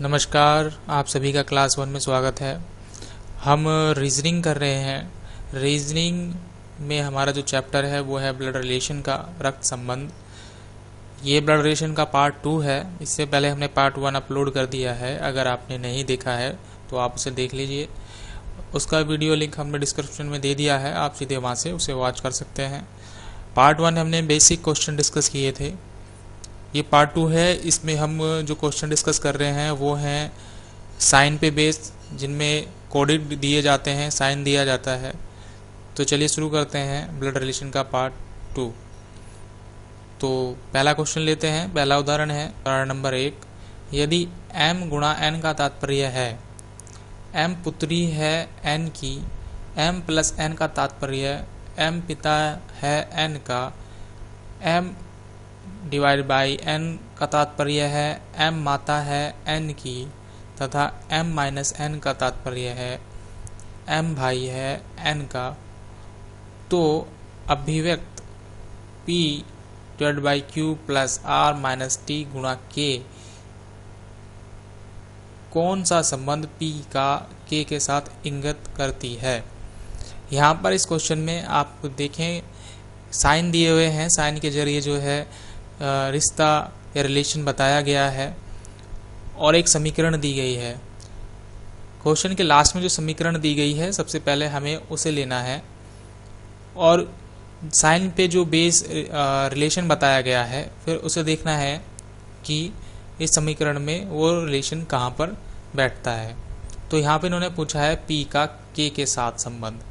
नमस्कार, आप सभी का क्लास 1 में स्वागत है। हम रीजनिंग कर रहे हैं। रीजनिंग में हमारा जो चैप्टर है वो है ब्लड रिलेशन का, रक्त संबंध। ये ब्लड रिलेशन का पार्ट 2 है। इससे पहले हमने पार्ट 1 अपलोड कर दिया है। अगर आपने नहीं देखा है तो आप उसे देख लीजिए। उसका वीडियो लिंक हमने डिस्क्रिप्शन में दे दिया है, आप सीधे वहाँ से उसे वॉच कर सकते हैं। पार्ट 1 हमने बेसिक क्वेश्चन डिस्कस किए थे। ये पार्ट 2 है। इसमें हम जो क्वेश्चन डिस्कस कर रहे हैं वो हैं साइन पे बेस, जिनमें कोडेड दिए जाते हैं, साइन दिया जाता है। तो चलिए शुरू करते हैं ब्लड रिलेशन का पार्ट 2। तो पहला क्वेश्चन लेते हैं। पहला उदाहरण है उदाहरण नंबर 1। यदि m गुणा n का तात्पर्य है m पुत्री है n की, m प्लस n का तात्पर्य m पिता है n का, m डिवाइड बाई n का तात्पर्य है m माता है n की, तथा m माइनस n का तात्पर्य है m भाई है n का, तो अभिव्यक्त p divide by q plus r minus t गुणा k कौन सा संबंध p का k के साथ इंगित करती है। यहाँ पर इस क्वेश्चन में आप देखें साइन दिए हुए हैं। साइन के जरिए जो है रिश्ता या रिलेशन बताया गया है और एक समीकरण दी गई है। क्वेश्चन के लास्ट में जो समीकरण दी गई है सबसे पहले हमें उसे लेना है और साइन पे जो बेस रिलेशन बताया गया है फिर उसे देखना है कि इस समीकरण में वो रिलेशन कहाँ पर बैठता है। तो यहाँ पे इन्होंने पूछा है p का k के साथ संबंध।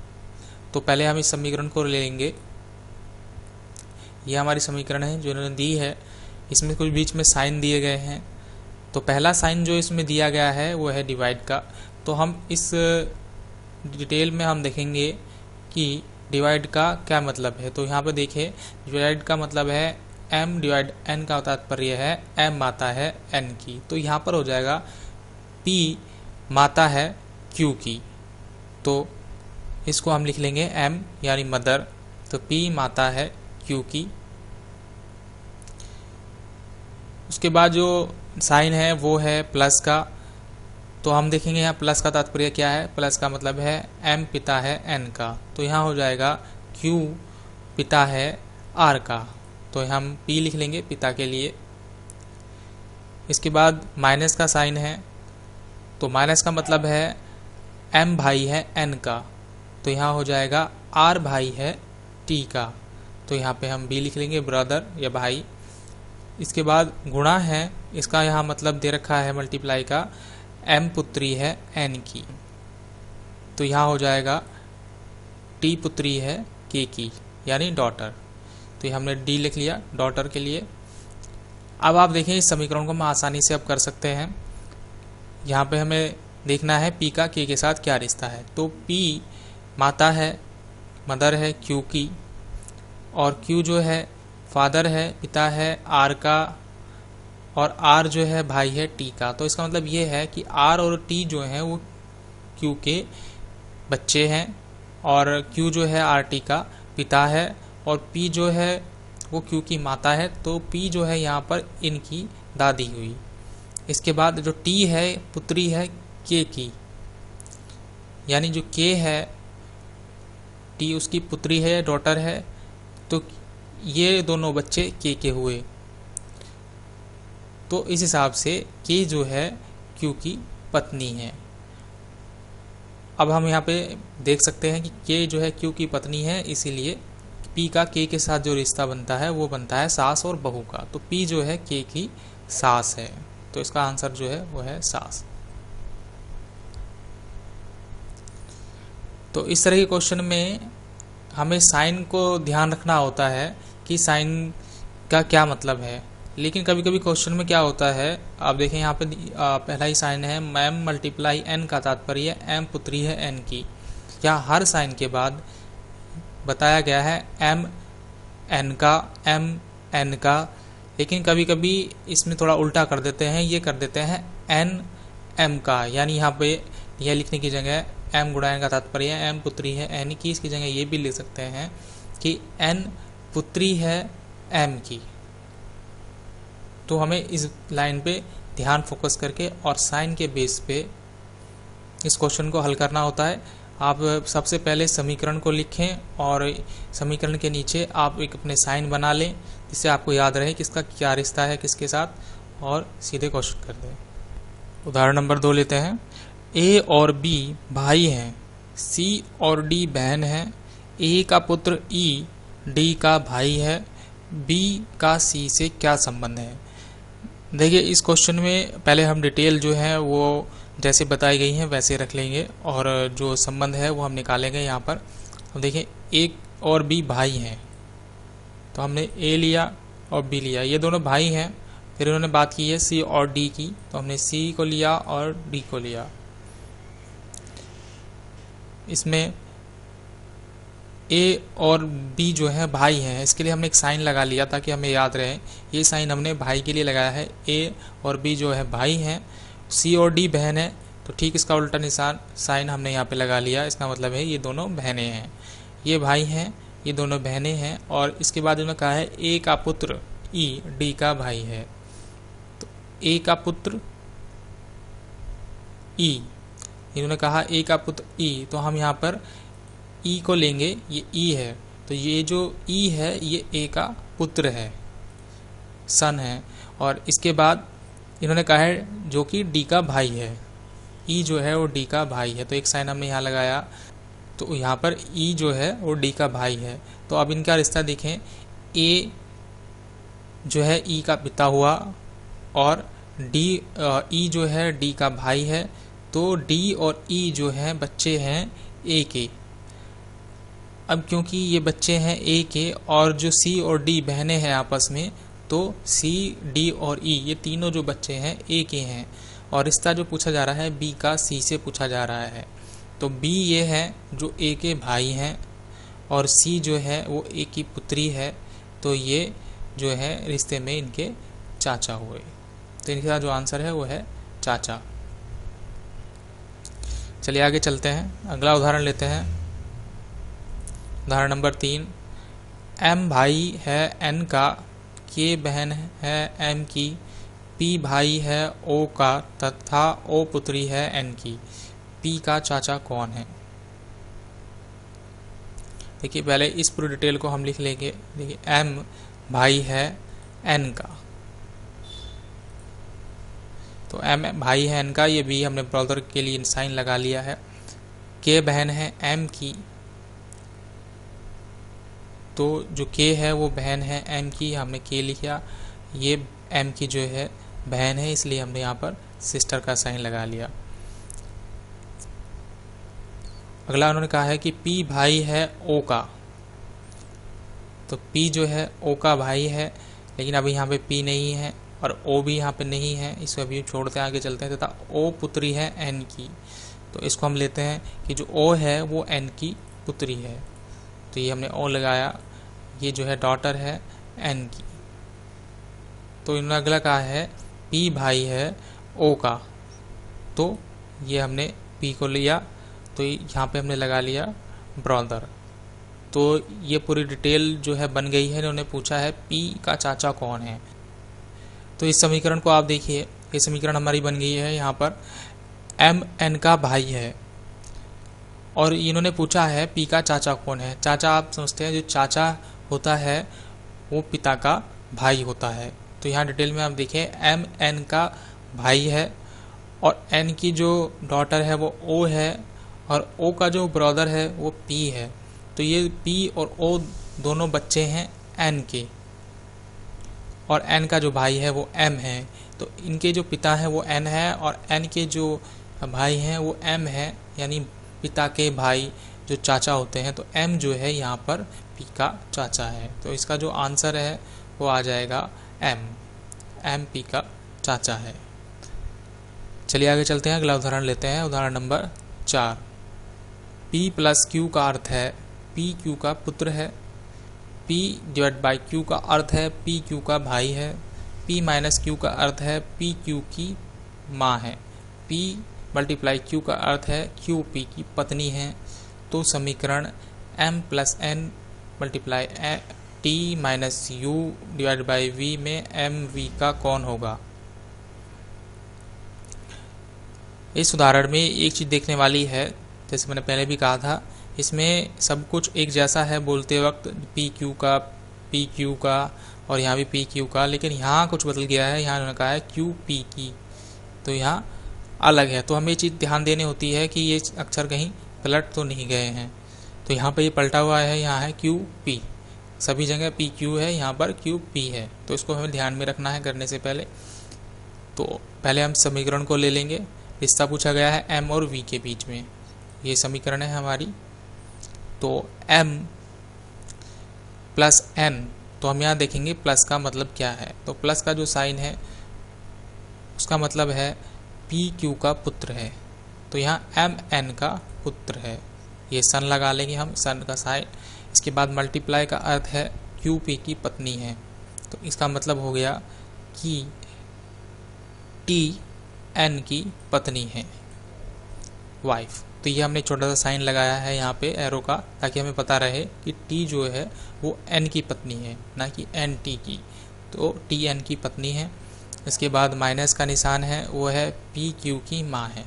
तो पहले हम इस समीकरण को ले लेंगे। ये हमारी समीकरण है जो इन्होंने दी है। इसमें कुछ बीच में साइन दिए गए हैं। तो पहला साइन जो इसमें दिया गया है वो है डिवाइड का। तो हम इस डिटेल में हम देखेंगे कि डिवाइड का क्या मतलब है। तो यहाँ पे देखिए डिवाइड का मतलब है m डिवाइड n का तात्पर्य है m माता है n की। तो यहाँ पर हो जाएगा p माता है q की। तो इसको हम लिख लेंगे m यानी मदर। तो p माता है q की। उसके बाद जो साइन है वो है प्लस का। तो हम देखेंगे यहाँ प्लस का तात्पर्य क्या है। प्लस का मतलब है m पिता है n का। तो यहाँ हो जाएगा q पिता है r का। तो हम p लिख लेंगे पिता के लिए। इसके बाद माइनस का साइन है। तो माइनस का मतलब है m भाई है n का। तो यहाँ हो जाएगा r भाई है t का। तो यहाँ पे हम b लिख लेंगे, ब्रदर या भाई। इसके बाद गुणा है, इसका यहाँ मतलब दे रखा है मल्टीप्लाई का, m पुत्री है n की। तो यहाँ हो जाएगा t पुत्री है k की यानी डॉटर। तो ये हमने d लिख लिया डॉटर के लिए। अब आप देखें इस समीकरण को हम आसानी से अब कर सकते हैं। यहाँ पे हमें देखना है p का k के साथ क्या रिश्ता है। तो p माता है, मदर है q की, और q जो है फादर है, पिता है r का, और r जो है भाई है t का। तो इसका मतलब ये है कि r और t जो है वो q के बच्चे हैं और q जो है rt का पिता है और p जो है वो q की माता है। तो p जो है यहाँ पर इनकी दादी हुई। इसके बाद जो t है पुत्री है k की, यानी जो k है t उसकी पुत्री है, डॉटर है। तो ये दोनों बच्चे k के हुए। तो इस हिसाब से k जो है q की पत्नी है। अब हम यहाँ पे देख सकते हैं कि k जो है q की पत्नी है, इसीलिए p का k के साथ जो रिश्ता बनता है वो बनता है सास और बहू का। तो p जो है k की सास है। तो इसका आंसर जो है वो है सास। तो इस तरह के क्वेश्चन में हमें साइन को ध्यान रखना होता है कि साइन का क्या मतलब है। लेकिन कभी कभी क्वेश्चन में क्या होता है, आप देखें यहाँ पे पहला ही साइन है m मल्टीप्लाई n का तात्पर्य m पुत्री है n की। या हर साइन के बाद बताया गया है m n का, m n का। लेकिन कभी कभी इसमें थोड़ा उल्टा कर देते हैं, ये कर देते हैं n m का। यानी यहाँ पे यह लिखने की जगह m गुणा n का तात्पर्य m पुत्री है n की, इसकी जगह ये भी लिख सकते हैं कि n पुत्री है m की। तो हमें इस लाइन पे ध्यान फोकस करके और साइन के बेस पे इस क्वेश्चन को हल करना होता है। आप सबसे पहले समीकरण को लिखें और समीकरण के नीचे आप एक अपने साइन बना लें, जिससे आपको याद रहे कि इसका क्या रिश्ता है किसके साथ, और सीधे क्वेश्चन कर दें। उदाहरण नंबर 2 लेते हैं। ए और बी भाई हैं, सी और डी बहन है, ए का पुत्र ई डी का भाई है, बी का सी से क्या संबंध है। देखिए इस क्वेश्चन में पहले हम डिटेल जो है वो जैसे बताई गई हैं वैसे रख लेंगे और जो संबंध है वो हम निकालेंगे यहाँ पर। तो देखिए ए और बी भाई हैं, तो हमने ए लिया और बी लिया, ये दोनों भाई हैं। फिर उन्होंने बात की है सी और डी की, तो हमने सी को लिया और डी को लिया। इसमें ए और बी जो है भाई हैं, इसके लिए हमने एक साइन लगा लिया ताकि हमें याद रहे। ये साइन हमने भाई के लिए लगाया है। ए और बी जो है भाई हैं, सी और डी बहन है, तो ठीक इसका उल्टा निशान साइन हमने यहाँ पे लगा लिया। इसका मतलब है ये दोनों बहनें हैं, ये भाई हैं, ये दोनों बहनें हैं। और इसके बाद उन्होंने कहा है ए का पुत्र ई डी का भाई है, तो ए का पुत्र ई, इन्होंने कहा ए का पुत्र ई, तो हम यहाँ पर ई को लेंगे, ये ई है, तो ये जो ई है ये ए का पुत्र है, सन है। और इसके बाद इन्होंने कहा है जो कि डी का भाई है, ई जो है वो डी का भाई है, तो एक साइन हमने यहाँ लगाया। तो यहाँ पर ई जो है वो डी का भाई है। तो अब इनका रिश्ता देखें, ए जो है ई का पिता हुआ और डी ई जो है डी का भाई है, तो डी और ई जो है बच्चे हैं ए के। अब क्योंकि ये बच्चे हैं ए के और जो सी और डी बहनें हैं आपस में, तो सी डी और ई ये तीनों जो बच्चे हैं ए के हैं। और रिश्ता जो पूछा जा रहा है बी का सी से पूछा जा रहा है, तो बी ये है जो ए के भाई हैं और सी जो है वो ए की पुत्री है, तो ये जो है रिश्ते में इनके चाचा हुए। तो इनका जो आंसर है वो है चाचा। चलिए आगे चलते हैं, अगला उदाहरण लेते हैं। उदाहरण नंबर 3। एम भाई है एन का, के बहन है एम की, पी भाई है ओ का तथा ओ पुत्री है एन की, पी का चाचा कौन है। देखिए पहले इस पूरी डिटेल को हम लिख लेंगे। देखिए एम भाई है एन का, तो एम भाई है एन का, ये बी हमने ब्रदर के लिए साइन लगा लिया है। के बहन है एम की, तो जो के है वो बहन है एम की, हमने के लिखा। ये एम की जो है बहन है, इसलिए हमने यहाँ पर सिस्टर का साइन लगा लिया। अगला उन्होंने कहा है कि पी भाई है ओ का, तो पी जो है ओ का भाई है, लेकिन अभी यहाँ पे पी नहीं है और ओ भी यहाँ पे नहीं है, इसको अभी छोड़ते हैं, आगे चलते हैं। तथा ओ पुत्री है एन की, तो इसको हम लेते हैं कि जो ओ है वो एन की पुत्री है, तो ये हमने ओ लगाया। ये जो है डॉटर है एन की। तो इन्होंने अगला कहा है पी भाई है ओ का, तो ये हमने पी को लिया, तो यहाँ पे हमने लगा लिया ब्रदर। तो ये पूरी डिटेल जो है बन गई है। इन्होंने पूछा है पी का चाचा कौन है, तो इस समीकरण को आप देखिए, ये समीकरण हमारी बन गई है। यहाँ पर एम एन का भाई है और इन्होंने पूछा है पी का चाचा कौन है। चाचा आप समझते हैं जो चाचा होता है वो पिता का भाई होता है। तो यहाँ डिटेल में आप देखें एम एन का भाई है और एन की जो डॉटर है वो ओ है और ओ का जो ब्रदर है वो पी है। तो ये पी और ओ दोनों बच्चे हैं एन के और एन का जो भाई है वो एम है। तो इनके जो पिता है वो एन है और एन के जो भाई हैं वो एम है, यानी पिता के भाई जो चाचा होते हैं। तो एम जो है यहाँ पर पी का चाचा है, तो इसका जो आंसर है वो आ जाएगा एम। एम पी का चाचा है। चलिए आगे चलते हैं, अगला उदाहरण लेते हैं। उदाहरण नंबर 4। P प्लस क्यू का अर्थ है P क्यू का पुत्र है। P डिवाइड बाई क्यू का अर्थ है P क्यू का भाई है। P माइनस क्यू का अर्थ है P क्यू की माँ है। P मल्टीप्लाई क्यू का अर्थ है क्यू P की पत्नी है। तो समीकरण m plus n multiply t minus u divide by v में m v का कौन होगा। इस उदाहरण में एक चीज़ देखने वाली है, जैसे मैंने पहले भी कहा था, इसमें सब कुछ एक जैसा है बोलते वक्त, पी क्यू का और यहाँ भी पी क्यू का, लेकिन यहाँ कुछ बदल गया है। यहाँ उन्होंने कहा है क्यू पी की, तो यहाँ अलग है। तो हमें ये चीज़ ध्यान देनी होती है कि ये अक्षर कहीं पलट तो नहीं गए हैं। तो यहाँ पर ये पलटा हुआ है, यहाँ है क्यू पी, सभी जगह पी क्यू है, यहाँ पर क्यू पी है। तो इसको हमें ध्यान में रखना है करने से पहले। तो पहले हम समीकरण को ले लेंगे। रिश्ता पूछा गया है m और v के बीच में, ये समीकरण है हमारी। तो m प्लस n, तो हम यहाँ देखेंगे प्लस का मतलब क्या है। तो प्लस का जो साइन है उसका मतलब है पी क्यू का पुत्र है, तो यहाँ m n का पुत्र है। ये सन लगा लेंगे हम, सन का साइन। इसके बाद मल्टीप्लाई का अर्थ है क्यू पी की पत्नी है, तो इसका मतलब हो गया कि टी एन की पत्नी है, वाइफ। तो ये हमने छोटा सा साइन लगाया है यहाँ पे एरो का, ताकि हमें पता रहे कि टी जो है वो एन की पत्नी है, ना कि एन टी की। तो टी एन की पत्नी है। इसके बाद माइनस का निशान है, वो है पी क्यू की माँ है।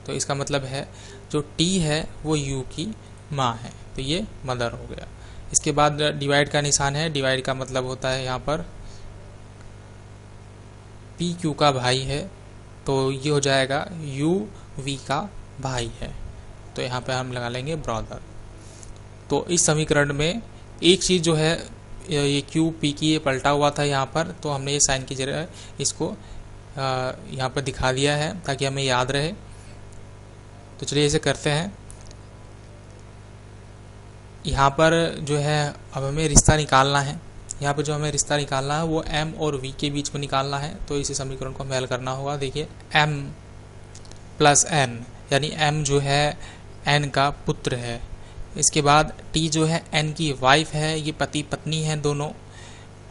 तो इसका मतलब है जो टी है वो यू की माँ है, तो ये मदर हो गया। इसके बाद डिवाइड का निशान है, डिवाइड का मतलब होता है यहाँ पर पी क्यू का भाई है, तो ये हो जाएगा यू वी का भाई है। तो यहाँ पे हम लगा लेंगे ब्रदर। तो इस समीकरण में एक चीज़ जो है, ये क्यू पी की ये पलटा हुआ था यहाँ पर, तो हमने ये साइन की जगह इसको यहाँ पर दिखा दिया है ताकि हमें याद रहे। तो चलिए इसे करते हैं। यहाँ पर जो है अब हमें रिश्ता निकालना है। यहाँ पर जो हमें रिश्ता निकालना है वो m और v के बीच में निकालना है। तो इसी समीकरण को हमें हल करना होगा। देखिए m प्लस n, यानी m जो है n का पुत्र है। इसके बाद t जो है n की वाइफ है, ये पति पत्नी है दोनों,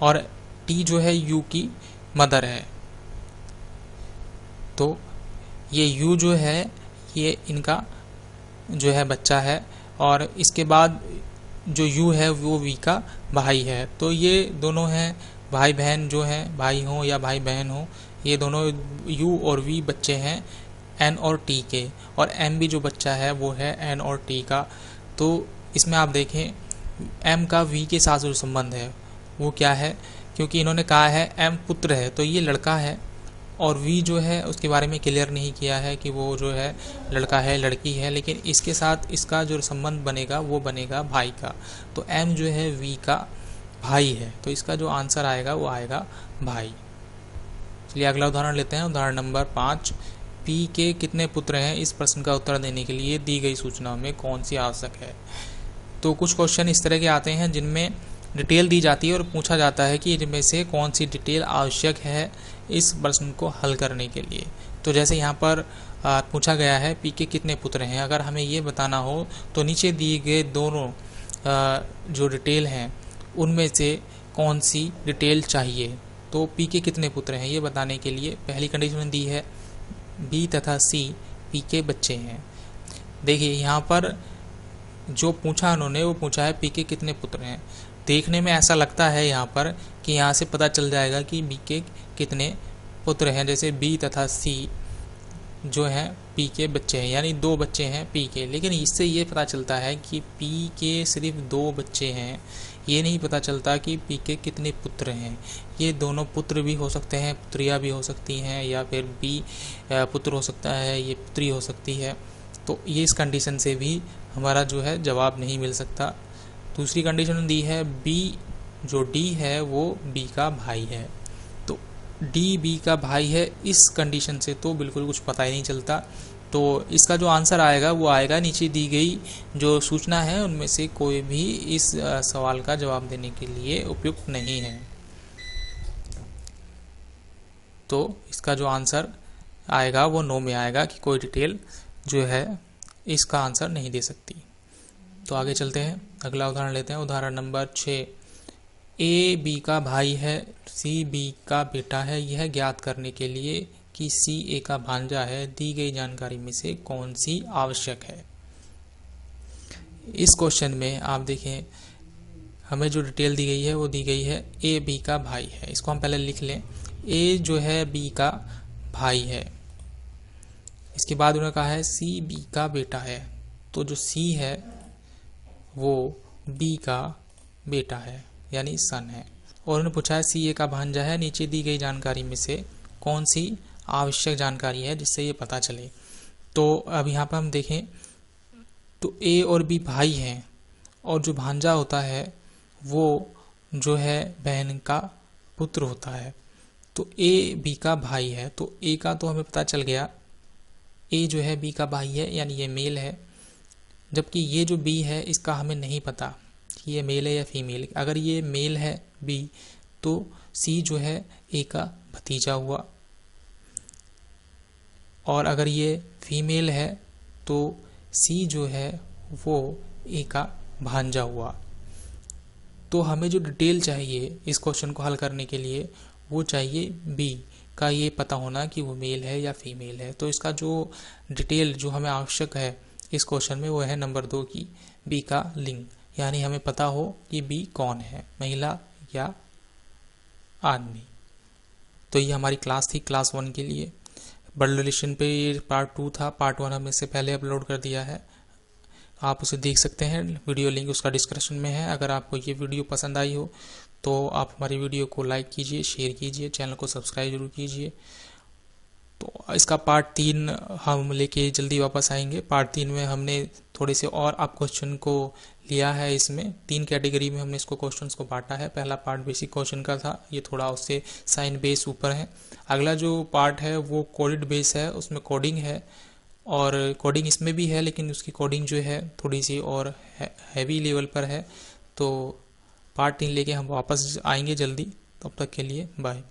और t जो है u की मदर है। तो ये u जो है ये इनका जो है बच्चा है, और इसके बाद जो u है वो v का भाई है। तो ये दोनों हैं भाई बहन, जो हैं भाई हों या भाई बहन हों, ये दोनों u और v बच्चे हैं n और t के, और m भी जो बच्चा है वो है n और t का। तो इसमें आप देखें m का v के साथ जो संबंध है वो क्या है, क्योंकि इन्होंने कहा है m पुत्र है, तो ये लड़का है, और v जो है उसके बारे में क्लियर नहीं किया है कि वो जो है लड़का है लड़की है, लेकिन इसके साथ इसका जो संबंध बनेगा वो बनेगा भाई का। तो m जो है v का भाई है, तो इसका जो आंसर आएगा वो आएगा भाई। चलिए अगला उदाहरण लेते हैं। उदाहरण नंबर 5। p के कितने पुत्र हैं, इस प्रश्न का उत्तर देने के लिए दी गई सूचनाओं में कौन सी आवश्यक है। तो कुछ क्वेश्चन इस तरह के आते हैं जिनमें डिटेल दी जाती है और पूछा जाता है कि इनमें से कौन सी डिटेल आवश्यक है इस प्रश्न को हल करने के लिए। तो जैसे यहाँ पर पूछा गया है पी के कितने पुत्र हैं, अगर हमें ये बताना हो तो नीचे दिए गए दोनों जो डिटेल हैं उनमें से कौन सी डिटेल चाहिए। तो पी के कितने पुत्र हैं ये बताने के लिए पहली कंडीशन दी है बी तथा सी पी के बच्चे हैं। देखिए यहाँ पर जो पूछा उन्होंने वो पूछा है पी के कितने पुत्र हैं। देखने में ऐसा लगता है यहाँ पर कि यहाँ से पता चल जाएगा कि बी के कितने पुत्र हैं, जैसे बी तथा सी जो हैं पी के बच्चे हैं, यानी 2 बच्चे हैं पी के। लेकिन इससे ये पता चलता है कि पी के सिर्फ 2 बच्चे हैं, ये नहीं पता चलता कि पी के कितने पुत्र हैं। ये दोनों पुत्र भी हो सकते हैं, पुत्रियाँ भी हो सकती हैं, या फिर बी पुत्र हो सकता है, ये पुत्री हो सकती है। तो ये इस कंडीशन से भी हमारा जो है जवाब नहीं मिल सकता। दूसरी कंडीशन दी है बी, जो डी है वो बी का भाई है। तो डी बी का भाई है, इस कंडीशन से तो बिल्कुल कुछ पता ही नहीं चलता। तो इसका जो आंसर आएगा वो आएगा नीचे दी गई जो सूचना है उनमें से कोई भी इस सवाल का जवाब देने के लिए उपयुक्त नहीं है। तो इसका जो आंसर आएगा वो नो में आएगा कि कोई डिटेल जो है इसका आंसर नहीं दे सकती। तो आगे चलते हैं, अगला उदाहरण लेते हैं। उदाहरण नंबर 6। ए बी का भाई है, सी बी का बेटा है, यह ज्ञात करने के लिए कि सी ए का भांजा है, दी गई जानकारी में से कौन सी आवश्यक है। इस क्वेश्चन में आप देखें हमें जो डिटेल दी गई है वो दी गई है ए बी का भाई है। इसको हम पहले लिख लें। ए जो है बी का भाई है, इसके बाद उन्होंने कहा है सी बी का बेटा है, तो जो सी है वो बी का बेटा है यानी सन है। और उन्होंने पूछा है सी ए का भांजा है, नीचे दी गई जानकारी में से कौन सी आवश्यक जानकारी है जिससे ये पता चले। तो अब यहाँ पर हम देखें तो ए और बी भाई हैं और जो भांजा होता है वो जो है बहन का पुत्र होता है। तो ए बी का भाई है, तो ए का तो हमें पता चल गया, ए जो है बी का भाई है यानी ये मेल है, जबकि ये जो बी है इसका हमें नहीं पता कि ये मेल है या फीमेल। अगर ये मेल है बी तो सी जो है ए का भतीजा हुआ, और अगर ये फीमेल है तो सी जो है वो ए का भांजा हुआ। तो हमें जो डिटेल चाहिए इस क्वेश्चन को हल करने के लिए वो चाहिए बी का ये पता होना कि वो मेल है या फीमेल है। तो इसका जो डिटेल जो हमें आवश्यक है इस क्वेश्चन में वो है नंबर 2 की बी का लिंग, यानी हमें पता हो कि बी कौन है, महिला या आदमी। तो ये हमारी क्लास थी क्लास 1 के लिए। ब्लड रिलेशन पे ये पार्ट 2 था, पार्ट 1 हमने इससे पहले अपलोड कर दिया है, आप उसे देख सकते हैं, वीडियो लिंक उसका डिस्क्रिप्शन में है। अगर आपको ये वीडियो पसंद आई हो तो आप हमारी वीडियो को लाइक कीजिए, शेयर कीजिए, चैनल को सब्सक्राइब जरूर कीजिए। तो इसका पार्ट 3 हम लेके जल्दी वापस आएंगे। पार्ट 3 में हमने थोड़े से और आप क्वेश्चन को लिया है, इसमें 3 कैटेगरी में हमने इसको क्वेश्चंस को बांटा है। पहला पार्ट बेसिक क्वेश्चन का था, ये थोड़ा उससे साइन बेस ऊपर है। अगला जो पार्ट है वो कोडेड बेस है, उसमें कोडिंग है, और कोडिंग इसमें भी है लेकिन उसकी कोडिंग जो है थोड़ी सी और हैवी लेवल पर है। तो पार्ट 3 लेके हम वापस आएंगे जल्दी, तब तक के लिए बाय।